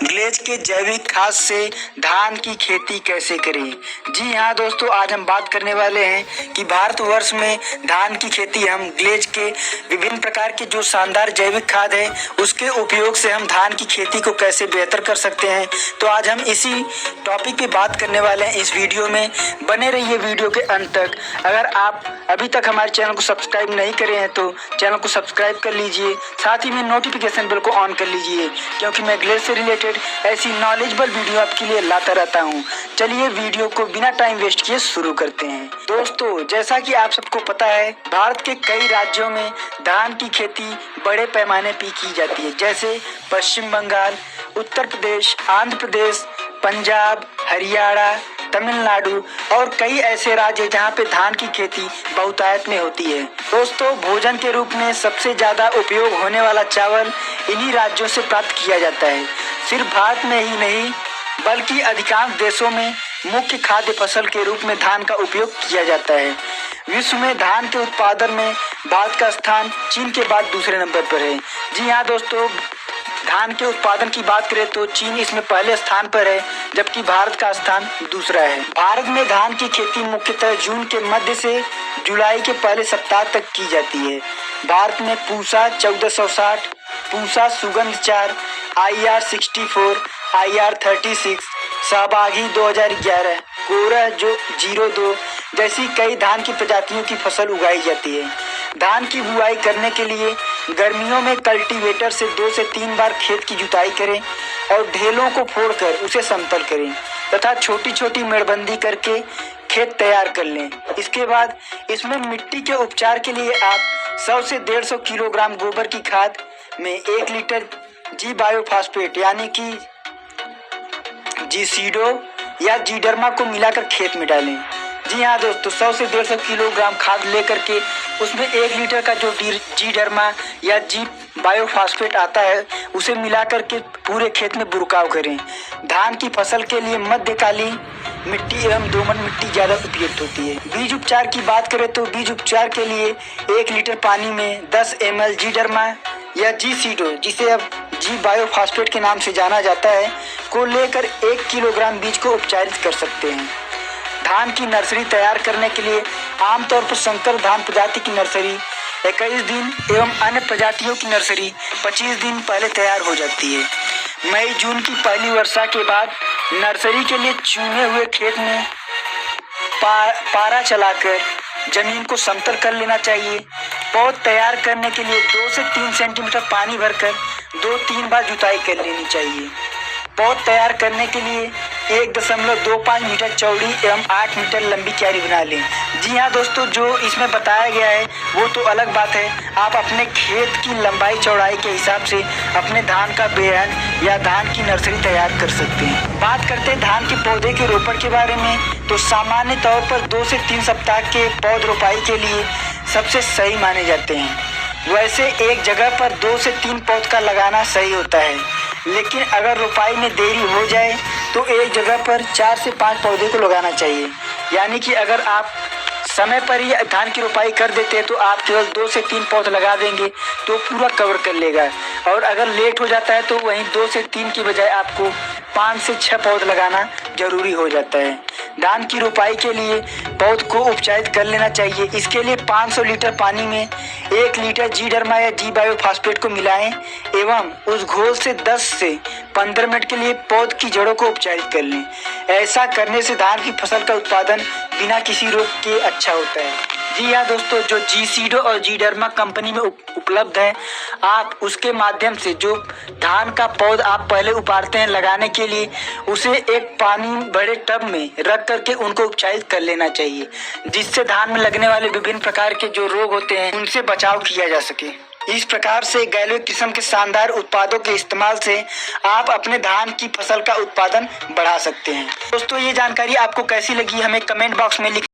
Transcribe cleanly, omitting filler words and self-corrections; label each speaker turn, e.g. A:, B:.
A: Glaze के जैविक खाद से धान की खेती कैसे करें। जी हाँ दोस्तों, आज हम बात करने वाले हैं कि भारतवर्ष में धान की खेती हम ग्लेज के विभिन्न प्रकार के जो शानदार जैविक खाद है उसके उपयोग से हम धान की खेती को कैसे बेहतर कर सकते हैं। तो आज हम इसी टॉपिक पे बात करने वाले हैं इस वीडियो में। बने रहिए वीडियो के अंत तक। अगर आप अभी तक हमारे चैनल को सब्सक्राइब नहीं करे हैं तो चैनल को सब्सक्राइब कर लीजिए, साथ ही में नोटिफिकेशन बेल को ऑन कर लीजिए, क्योंकि मैं ग्लेज से रिलेटेड ऐसी नॉलेजेबल वीडियो आपके लिए लाता रहता हूँ। चलिए वीडियो को बिना टाइम वेस्ट किए शुरू करते हैं। दोस्तों, जैसा कि आप सबको पता है, भारत के कई राज्यों में धान की खेती बड़े पैमाने पर की जाती है, जैसे पश्चिम बंगाल, उत्तर प्रदेश, आंध्र प्रदेश, पंजाब, हरियाणा, तमिलनाडु और कई ऐसे राज्य जहाँ पे धान की खेती बहुतायत में होती है। दोस्तों, भोजन के रूप में सबसे ज्यादा उपयोग होने वाला चावल इन्हीं राज्यों से प्राप्त किया जाता है। सिर्फ भारत में ही नहीं बल्कि अधिकांश देशों में मुख्य खाद्य फसल के रूप में धान का उपयोग किया जाता है। विश्व में धान के उत्पादन में भारत का स्थान चीन के बाद दूसरे नंबर पर है। जी हाँ दोस्तों, धान के उत्पादन की बात करें तो चीन इसमें पहले स्थान पर है, जबकि भारत का स्थान दूसरा है। भारत में धान की खेती मुख्यतः जून के मध्य से जुलाई के पहले सप्ताह तक की जाती है। भारत में पूसा 1460, पूसा सुगंध 4, IR 64, IR 36, सहभागी 2011, कोरह जो 02 जैसी कई धान की प्रजातियों की फसल उगाई जाती है। धान की बुआई करने के लिए गर्मियों में कल्टीवेटर से 2 से 3 बार खेत की जुताई करें और ढेलों को फोड़कर उसे समतल करें तथा छोटी छोटी मेड़बंदी करके खेत तैयार कर लें। इसके बाद इसमें मिट्टी के उपचार के लिए आप 100 से 150 किलोग्राम गोबर की खाद में 1 लीटर जी बायोफॉस्फेट यानी कि जीसीडो या जीडर्मा को मिलाकर खेत में डालें। जी हाँ दोस्तों, 100 से 150 किलोग्राम खाद लेकर के उसमें 1 लीटर का जो जीडर्मा या जी बायोफॉस्फेट आता है उसे मिलाकर के पूरे खेत में बुरकाव करें। धान की फसल के लिए मध्यकालीन मिट्टी एवं दोमट मिट्टी ज्यादा उपयुक्त होती है। बीज उपचार की बात करें तो बीज उपचार के लिए 1 लीटर पानी में 10 ml जीडर्मा या जीसीडो, जिसे अब जी बायोफॉस्फेट के नाम से जाना जाता है, को लेकर 1 किलोग्राम बीज को उपचारित कर सकते हैं। धान की नर्सरी तैयार करने के लिए आमतौर पर संकर धान प्रजाति की नर्सरी 21 दिन एवं अन्य प्रजातियों की नर्सरी 25 दिन पहले तैयार हो जाती है। मई जून की पहली वर्षा के बाद नर्सरी के लिए चुने हुए खेत में पारा चलाकर जमीन को समतल कर लेना चाहिए। पौध तैयार करने के लिए 2 से 3 सेंटीमीटर पानी भरकर 2-3 बार जुताई कर लेनी चाहिए। पौध तैयार करने के लिए 1.25 मीटर चौड़ी एवं 8 मीटर लंबी क्यारी बना लें। जी हाँ दोस्तों, जो इसमें बताया गया है वो तो अलग बात है, आप अपने खेत की लंबाई चौड़ाई के हिसाब से अपने धान का बेहन या धान की नर्सरी तैयार कर सकते हैं। बात करते हैं धान के पौधे के रोपण के बारे में, तो सामान्य तौर पर 2 से 3 सप्ताह के पौध रोपाई के लिए सबसे सही माने जाते हैं। वैसे एक जगह पर 2 से 3 पौध का लगाना सही होता है, लेकिन अगर रोपाई में देरी हो जाए तो एक जगह पर 4 से 5 पौधे को लगाना चाहिए। यानी कि अगर आप समय पर ही धान की रोपाई कर देते हैं तो आप केवल 2 से 3 पौध लगा देंगे तो पूरा कवर कर लेगा, और अगर लेट हो जाता है तो वहीं 2 से 3 की बजाय आपको 5 से 6 पौध लगाना जरूरी हो जाता है। धान की रोपाई के लिए पौध को उपचारित कर लेना चाहिए। इसके लिए 500 लीटर पानी में 1 लीटर जीडर्मा या जी बायोफॉस्फेट को मिलाएं एवं उस घोल से 10 से 15 मिनट के लिए पौध की जड़ों को उपचारित कर लें। ऐसा करने से धान की फसल का उत्पादन बिना किसी रोग के अच्छा होता है। जी हाँ दोस्तों, जो जीसीडो और जीडर्मा कंपनी में उपलब्ध है, आप उसके माध्यम से जो धान का पौध आप पहले उपाड़ते हैं लगाने के लिए, उसे एक पानी भरे टब में रख करके उनको उपचारित कर लेना चाहिए, जिससे धान में लगने वाले विभिन्न प्रकार के जो रोग होते हैं उनसे बचाव किया जा सके। इस प्रकार से गैलो किस्म के शानदार उत्पादों के इस्तेमाल से आप अपने धान की फसल का उत्पादन बढ़ा सकते हैं। दोस्तों, ये जानकारी आपको कैसी लगी हमें कमेंट बॉक्स में लिख